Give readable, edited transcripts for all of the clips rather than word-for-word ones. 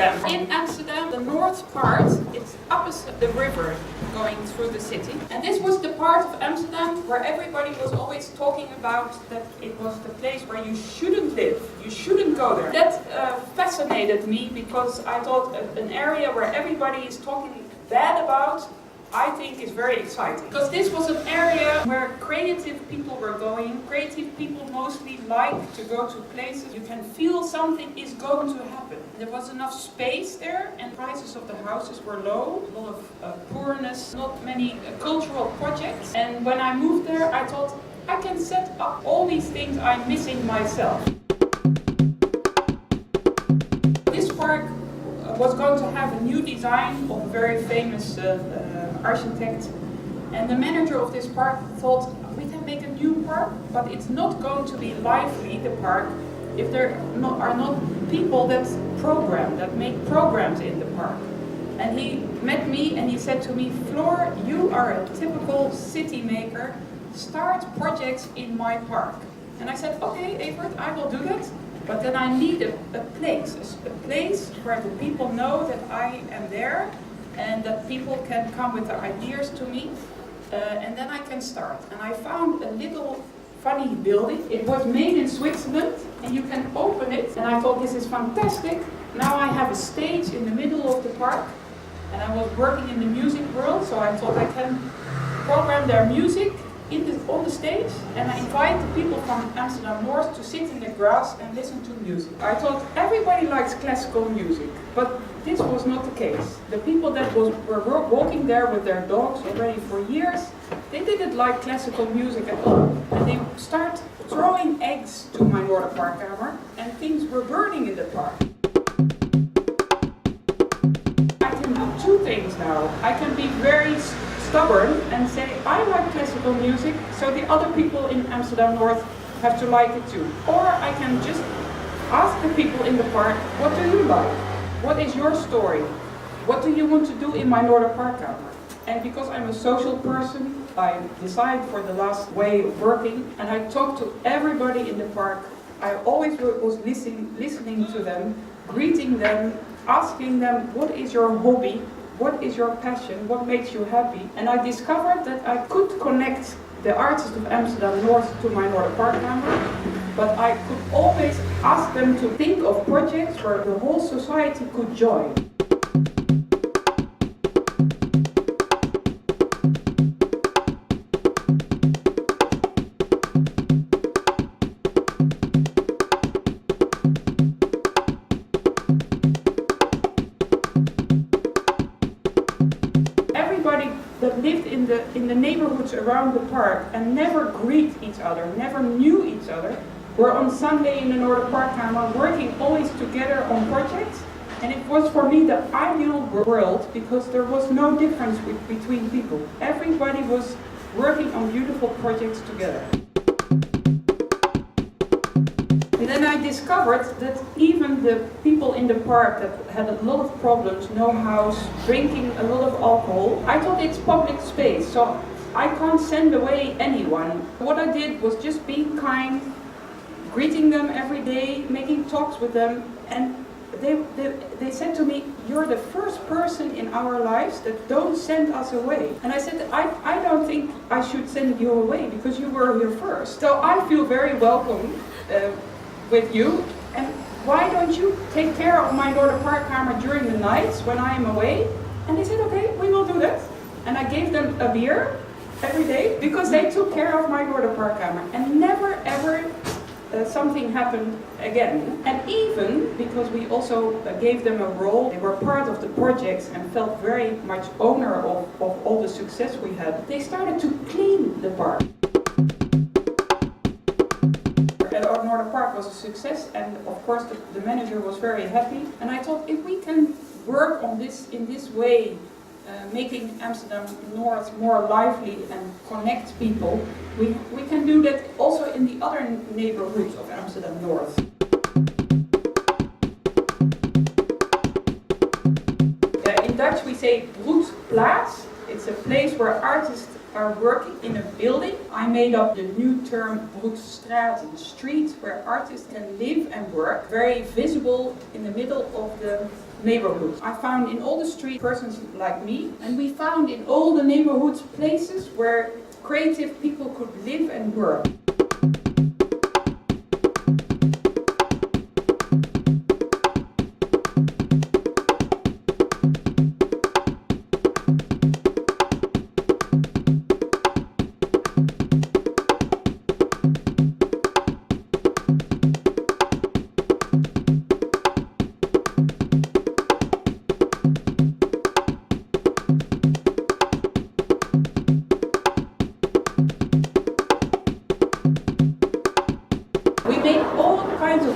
Amsterdam. In Amsterdam, the north part, it's opposite the river going through the city. And this was the part of Amsterdam where everybody was always talking about that it was the place where you shouldn't live. You shouldn't go there. That fascinated me because I thought an area where everybody is talking bad about, I think is very exciting. Because this was an area where creative people were going. Creative people mostly like to go to places you can feel something is going to happen. There was enough space there and prices of the houses were low. A lot of poorness, not many cultural projects. And when I moved there, I thought I can set up all these things I'm missing myself. This park was going to have a new design of a very famous architect, and the manager of this park thought we can make a new park, but it's not going to be lively, the park, if there are not people that program, that make programs in the park. And he met me and he said to me, Floor, you are a typical city maker, start projects in my park. And I said, okay, Evert, I will do that. But then I need a place where the people know that I am there and that people can come with their ideas to me and then I can start. And I found a little funny building. It was made in Switzerland and you can open it. And I thought this is fantastic. Now I have a stage in the middle of the park and I was working in the music world, so I thought I can program their music on the stage, and I invite the people from Amsterdam North to sit in the grass and listen to music. I thought everybody likes classical music, but this was not the case. The people that were walking there with their dogs already for years, they didn't like classical music at all. And they start throwing eggs to my Noorderparkkamer, and things were burning in the park. I can do two things now. I can be very stubborn and say, I like classical music, so the other people in Amsterdam North have to like it too. Or I can just ask the people in the park, what do you like? What is your story? What do you want to do in my Noorderparkkamer? And because I'm a social person, I decide for the last way of working, and I talk to everybody in the park. I always was listening to them, greeting them, asking them, what is your hobby? What is your passion? What makes you happy? And I discovered that I could connect the artists of Amsterdam North to my Noorderparkkamer, but I could always ask them to think of projects where the whole society could join. That lived in the neighborhoods around the park and never greet each other, never knew each other, were on Sunday in the Noorderparkkamer working always together on projects. And it was for me the ideal world because there was no difference between people. Everybody was working on beautiful projects together. And then I discovered that even the people in the park that had a lot of problems, no house, drinking a lot of alcohol, I thought it's public space, so I can't send away anyone. What I did was just being kind, greeting them every day, making talks with them, and they said to me, you're the first person in our lives that don't send us away. And I said, I don't think I should send you away because you were here first. So I feel very welcome with you, and why don't you take care of my Noorderparkkamer during the nights when I am away? And they said, okay, we will do that. And I gave them a beer every day because they took care of my Noorderparkkamer, and never ever something happened again. And even because we also gave them a role, they were part of the projects and felt very much owner of all the success we had, they started to clean the park. Our Noorderpark was a success, and of course the manager was very happy. And I thought, if we can work on this in this way, making Amsterdam North more lively and connect people, we can do that also in the other neighborhoods of Amsterdam North. In Dutch we say broedplaats. It's a place where artists are working in a building. I made up the new term Broekstraat, street, where artists can live and work, very visible in the middle of the neighborhood. I found in all the street persons like me, and we found in all the neighborhoods places where creative people could live and work.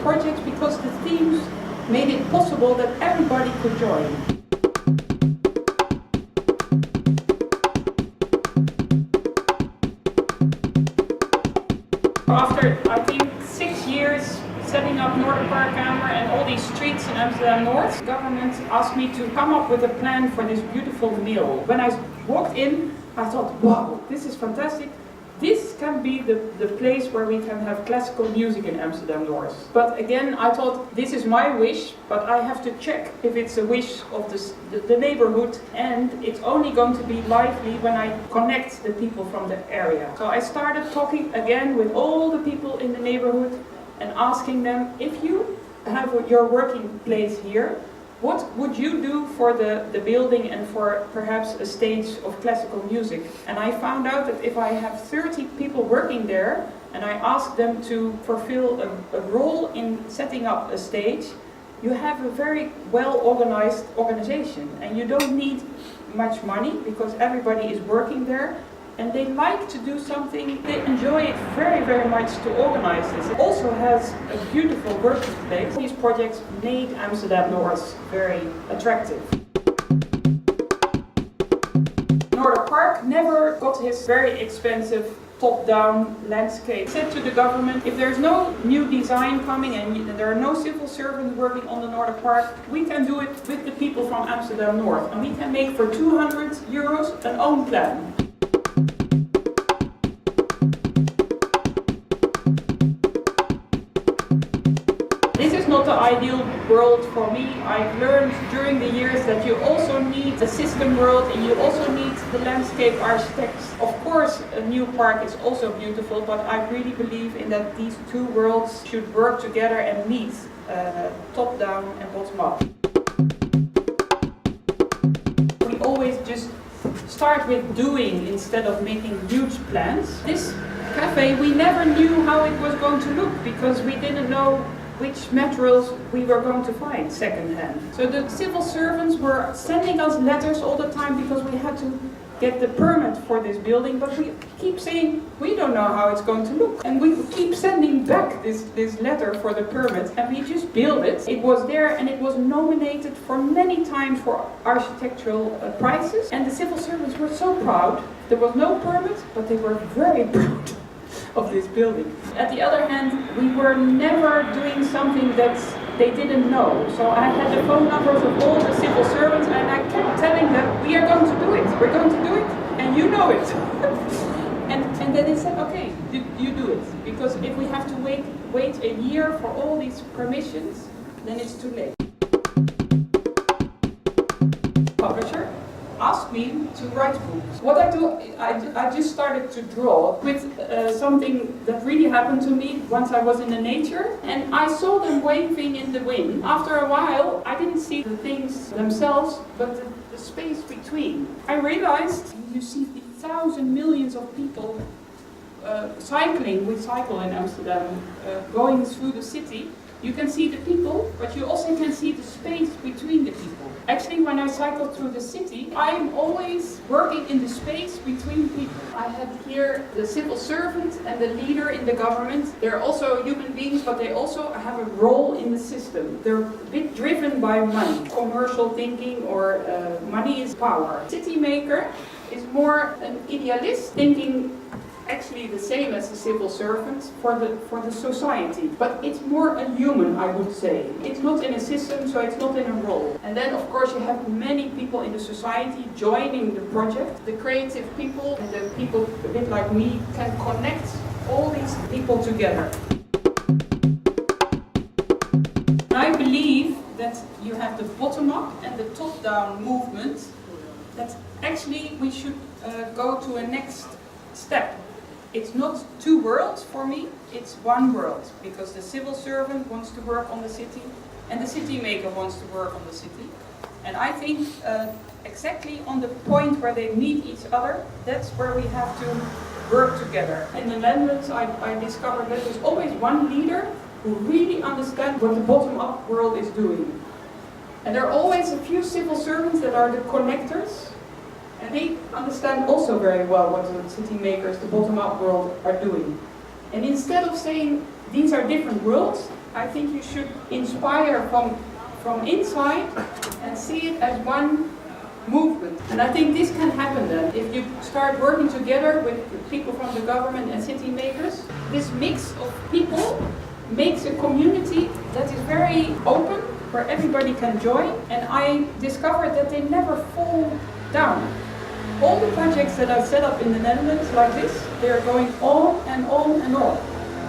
Projects because the themes made it possible that everybody could join. After, I think, 6 years setting up Noorderparkkamer and all these streets in Amsterdam North, the government asked me to come up with a plan for this beautiful mill. When I walked in, I thought, wow, this is fantastic. This can be the place where we can have classical music in Amsterdam North. But again, I thought, this is my wish, but I have to check if it's a wish of the neighborhood, and it's only going to be lively when I connect the people from the area. So I started talking again with all the people in the neighborhood and asking them, if you have your working place here, what would you do for the building and for perhaps a stage of classical music? And I found out that if I have 30 people working there and I ask them to fulfill a role in setting up a stage, you have a very well organized organization, and you don't need much money because everybody is working there. And they like to do something, they enjoy it very, very much to organize this. It also has a beautiful working place. These projects made Amsterdam North very attractive. Noorderpark never got his very expensive top-down landscape. He said to the government, if there's no new design coming and there are no civil servants working on the Noorderpark, we can do it with the people from Amsterdam North. And we can make for €200 an own plan. This is not the ideal world for me. I've learned during the years that you also need a system world and you also need the landscape architects. Of course, a new park is also beautiful, but I really believe in that these two worlds should work together and meet top down and bottom up. We always just start with doing instead of making huge plans. This cafe, we never knew how it was going to look because we didn't know which materials we were going to find second-hand. So the civil servants were sending us letters all the time because we had to get the permit for this building, but we keep saying we don't know how it's going to look. And we keep sending back this letter for the permit, and we just built it. It was there and it was nominated for many times for architectural prizes, and the civil servants were so proud. There was no permit, but they were very proud of this building. At the other hand, we were never doing something that they didn't know. So I had the phone numbers of all the civil servants and I kept telling them, we are going to do it, we're going to do it, and you know it. and then they said, okay, you do it. Because if we have to wait a year for all these permissions, then it's too late. Publisher asked me to write books. What I do, I just started to draw with something that really happened to me once I was in the nature, and I saw them waving in the wind. After a while, I didn't see the things themselves, but the space between. I realized you see the millions of people cycling. We cycle in Amsterdam, going through the city. You can see the people, but you also can see the space between the people. Actually, when I cycle through the city, I am always working in the space between people. I have here the civil servant and the leader in the government. They're also human beings, but they also have a role in the system. They're a bit driven by money, commercial thinking, or money is power. City maker is more an idealist, thinking actually the same as the civil servant for the society, but it's more a human, I would say. It's not in a system, so it's not in a role. And then of course you have many people in the society joining the project. The creative people and the people a bit like me can connect all these people together. I believe that you have the bottom-up and the top-down movement, that actually we should go to a next step. It's not two worlds for me, it's one world, because the civil servant wants to work on the city and the city maker wants to work on the city. And I think exactly on the point where they meet each other, that's where we have to work together. In the Netherlands, I discovered that there's always one leader who really understands what the bottom-up world is doing. And there are always a few civil servants that are the connectors, and they understand also very well what the city makers, the bottom-up world, are doing. And instead of saying these are different worlds, I think you should inspire from inside and see it as one movement. And I think this can happen then. If you start working together with people from the government and city makers, this mix of people makes a community that is very open, where everybody can join. And I discovered that they never fall down. All the projects that I set up in the Netherlands like this, they are going on and on and on.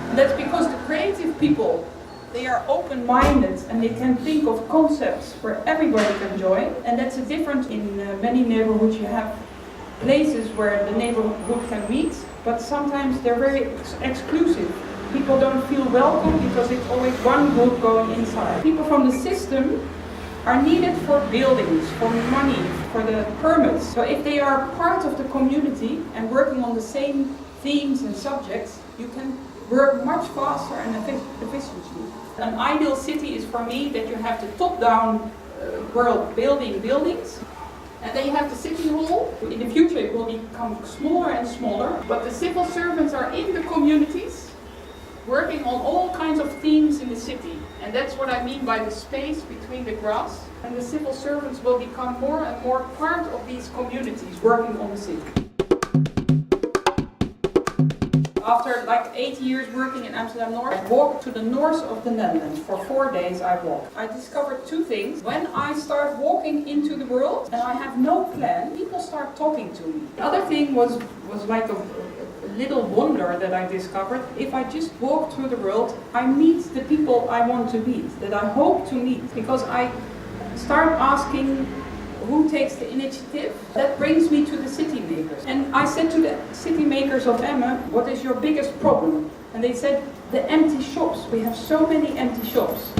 And that's because the creative people, they are open-minded and they can think of concepts where everybody can join. And that's a difference in many neighborhoods. You have places where the neighborhood can meet, but sometimes they're very exclusive. People don't feel welcome because it's always one group going inside. People from the system are needed for buildings, for money, for the permits. So if they are part of the community and working on the same themes and subjects, you can work much faster and efficiently. An ideal city is for me that you have the top-down world building buildings, and then you have the city hall. In the future it will become smaller and smaller, but the civil servants are in the communities, working on all kinds of themes in the city. And that's what I mean by the space between the grass. And the civil servants will become more and more part of these communities working on the city. After like 8 years working in Amsterdam North, I walked to the north of the Netherlands. For 4 days I walked. I discovered two things. When I start walking into the world and I have no plan, people start talking to me. The other thing was like a little wonder that I discovered. If I just walk through the world, I meet the people I want to meet, that I hope to meet, because I start asking who takes the initiative. That brings me to the city makers. And I said to the city makers of Emmen, what is your biggest problem? And they said, the empty shops. We have so many empty shops.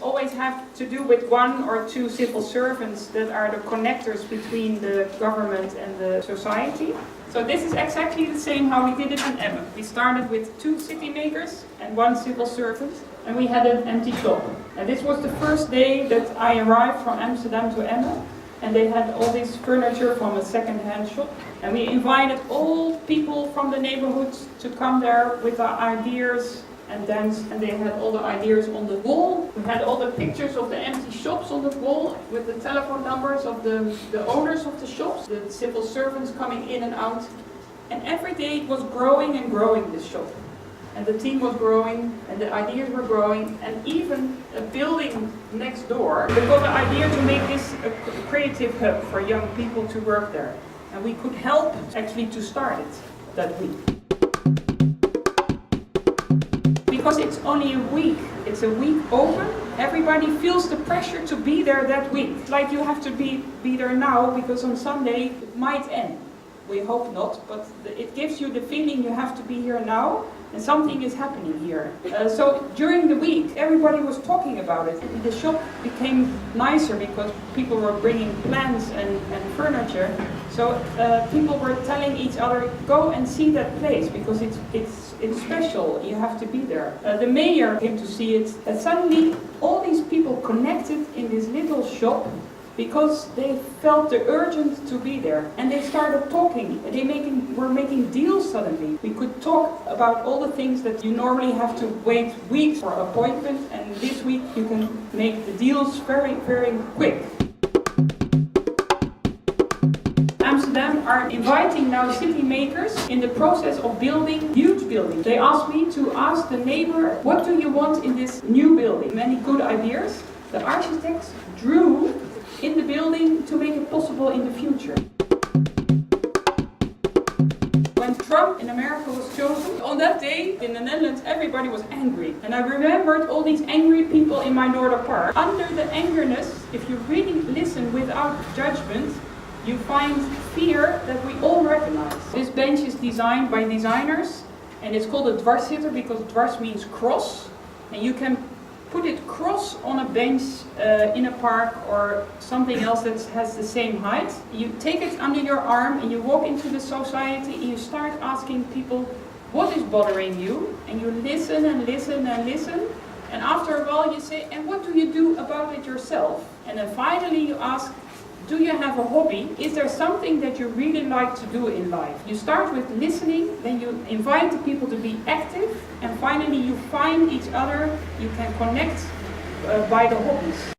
Always have to do with one or two civil servants that are the connectors between the government and the society. So this is exactly the same how we did it in Emmen. We started with 2 city makers and 1 civil servant, and we had an empty shop. And this was the first day that I arrived from Amsterdam to Emmen, and they had all this furniture from a second-hand shop. And we invited all people from the neighborhoods to come there with their ideas and dance, and they had all the ideas on the wall. We had all the pictures of the empty shops on the wall with the telephone numbers of the owners of the shops, the civil servants coming in and out. And every day it was growing and growing, this shop. And the team was growing, and the ideas were growing, and even a building next door, we got the idea to make this a creative hub for young people to work there. And we could help actually to start it that week. Because it's only a week, it's a week open, everybody feels the pressure to be there that week. It's like you have to be there now, because on Sunday it might end. We hope not, but it gives you the feeling you have to be here now, and something is happening here. So during the week, everybody was talking about it. The shop became nicer because people were bringing plants and furniture. So people were telling each other, go and see that place, because it's special, you have to be there. The mayor came to see it, and suddenly all these people connected in this little shop because they felt the urgent to be there, and they started talking. They were making deals suddenly. We could talk about all the things that you normally have to wait weeks for an appointment, and this week you can make the deals very, very quick. Amsterdam are inviting now city makers in the process of building huge buildings. They asked me to ask the neighbor, what do you want in this new building? Many good ideas. The architects drew in the building to make it possible in the future. When Trump in America was chosen, on that day in the Netherlands everybody was angry. And I remembered all these angry people in my Northern Park. Under the angerness, if you really listen without judgment, you find fear that we all recognize. This bench is designed by designers and it's called a dwarssitter because dwars means cross. And you can put it cross on a bench in a park or something else that has the same height. You take it under your arm and you walk into the society and you start asking people what is bothering you, and you listen and listen and listen, and after a while you say, and what do you do about it yourself? And then finally you ask, do you have a hobby? Is there something that you really like to do in life? You start with listening, then you invite the people to be active, and finally you find each other, you can connect by the hobbies.